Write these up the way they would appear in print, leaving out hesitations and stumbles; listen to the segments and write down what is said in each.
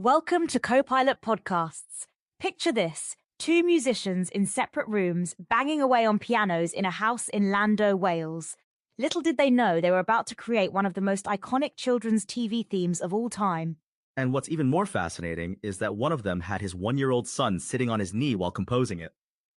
Welcome to Copilot Podcasts. Picture this, two musicians in separate rooms banging away on pianos in a house in Landau, Wales. Little did they know they were about to create one of the most iconic children's TV themes of all time. And what's even more fascinating is that one of them had his one-year-old son sitting on his knee while composing it.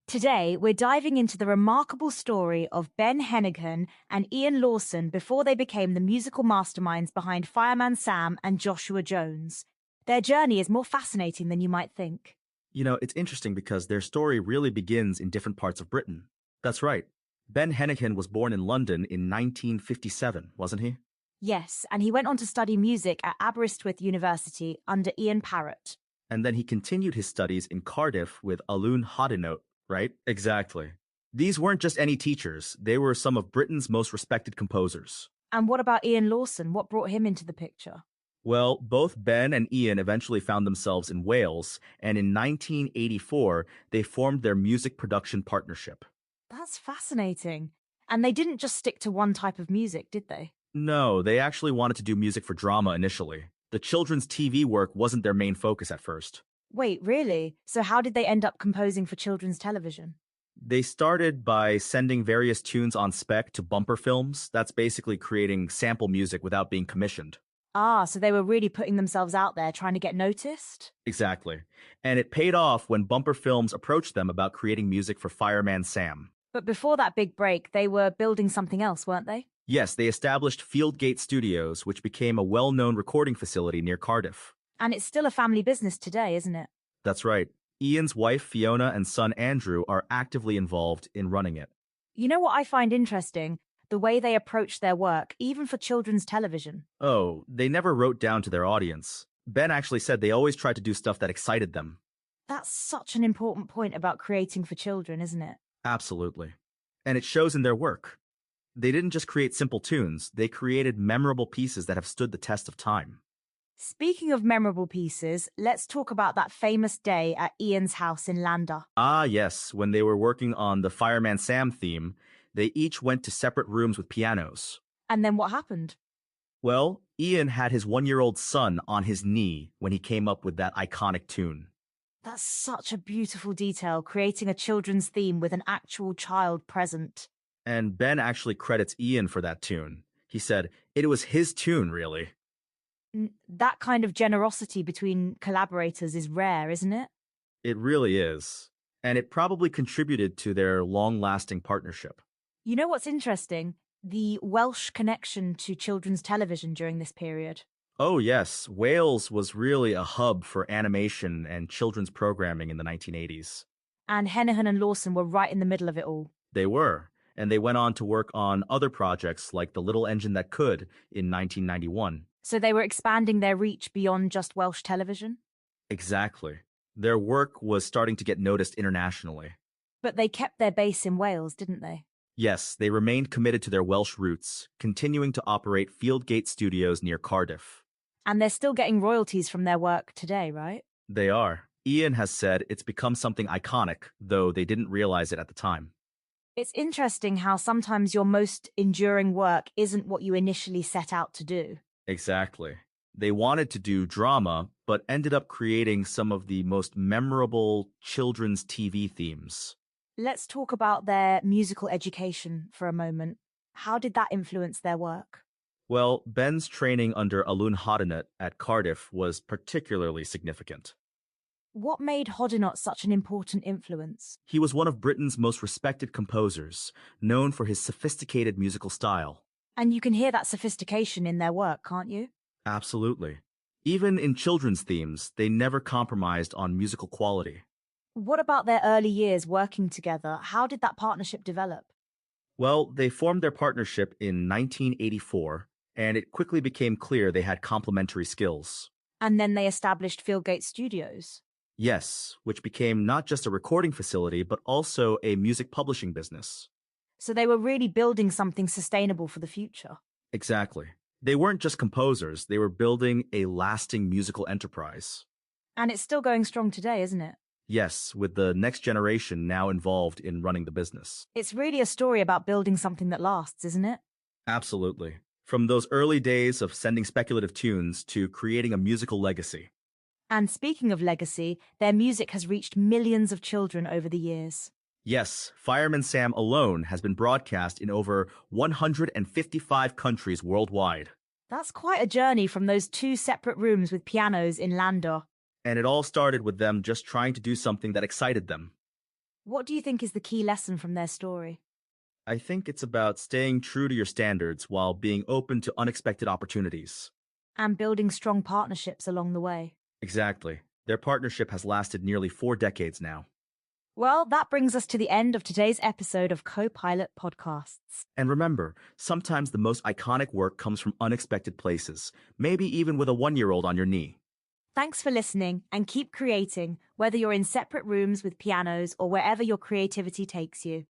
Today, we're diving into the remarkable story of Ben Heneghan and Ian Lawson before they became the musical masterminds behind Fireman Sam and Joshua Jones. Their journey is more fascinating than you might think. You know, it's interesting because their story really begins in different parts of Britain. That's right. Ben Heneghan was born in London in 1957, wasn't he? Yes, and he went on to study music at Aberystwyth University under Ian Parrott. And then he continued his studies in Cardiff with Alun Hodinot, right? Exactly. These weren't just any teachers. They were some of Britain's most respected composers. And what about Ian Lawson? What brought him into the picture? Well, both Ben and Ian eventually found themselves in Wales, and in 1984, they formed their music production partnership. That's fascinating. And they didn't just stick to one type of music, did they? No, they actually wanted to do music for drama initially. The children's TV work wasn't their main focus at first. Wait, really? So how did they end up composing for children's television? They started by sending various tunes on spec to bumper films. That's basically creating sample music without being commissioned. Ah, so they were really putting themselves out there, trying to get noticed? Exactly. And it paid off when bumper films approached them about creating music for Fireman Sam. But before that big break, they were building something else, weren't they? Yes, they established Fieldgate Studios, which became a well-known recording facility near Cardiff. And it's still a family business today, isn't it? That's right. Ian's wife, Fiona, and son, Andrew, are actively involved in running it. You know what I find interesting? The way they approach their work, even for children's television. Oh, they never wrote down to their audience. Ben actually said they always tried to do stuff that excited them. That's such an important point about creating for children, isn't it? Absolutely. And it shows in their work. They didn't just create simple tunes, they created memorable pieces that have stood the test of time. Speaking of memorable pieces, let's talk about that famous day at Ian's house in Landau. Ah, yes, when they were working on the Fireman Sam theme, they each went to separate rooms with pianos. And then what happened? Well, Ian had his one-year-old son on his knee when he came up with that iconic tune. That's such a beautiful detail, creating a children's theme with an actual child present. And Ben actually credits Ian for that tune. He said, it was his tune, really. That kind of generosity between collaborators is rare, isn't it? It really is. And it probably contributed to their long-lasting partnership. You know what's interesting? The Welsh connection to children's television during this period. Oh, yes. Wales was really a hub for animation and children's programming in the 1980s. And Heneghan and Lawson were right in the middle of it all. They were. And they went on to work on other projects like The Little Engine That Could in 1991. So they were expanding their reach beyond just Welsh television? Exactly. Their work was starting to get noticed internationally. But they kept their base in Wales, didn't they? Yes, they remained committed to their Welsh roots, continuing to operate Fieldgate Studios near Cardiff. And they're still getting royalties from their work today, right? They are. Ian has said it's become something iconic, though they didn't realize it at the time. It's interesting how sometimes your most enduring work isn't what you initially set out to do. Exactly. They wanted to do drama, but ended up creating some of the most memorable children's TV themes. Let's talk about their musical education for a moment. How did that influence their work? Well, Ben's training under Alun Hodinot at Cardiff was particularly significant. What made Hodinot such an important influence? He was one of Britain's most respected composers, known for his sophisticated musical style. And you can hear that sophistication in their work, can't you? Absolutely. Even in children's themes, they never compromised on musical quality. What about their early years working together? How did that partnership develop? Well, they formed their partnership in 1984, and it quickly became clear they had complementary skills. And then they established Fieldgate Studios. Yes, which became not just a recording facility, but also a music publishing business. So they were really building something sustainable for the future. Exactly. They weren't just composers, they were building a lasting musical enterprise. And it's still going strong today, isn't it? Yes, with the next generation now involved in running the business. It's really a story about building something that lasts, isn't it? Absolutely. From those early days of sending speculative tunes to creating a musical legacy. And speaking of legacy, their music has reached millions of children over the years. Yes, Fireman Sam alone has been broadcast in over 155 countries worldwide. That's quite a journey from those two separate rooms with pianos in Landor. And it all started with them just trying to do something that excited them. What do you think is the key lesson from their story? I think it's about staying true to your standards while being open to unexpected opportunities. And building strong partnerships along the way. Exactly. Their partnership has lasted nearly 4 decades now. Well, that brings us to the end of today's episode of Copilot Podcasts. And remember, sometimes the most iconic work comes from unexpected places, maybe even with a 1-year-old on your knee. Thanks for listening and keep creating, whether you're in separate rooms with pianos or wherever your creativity takes you.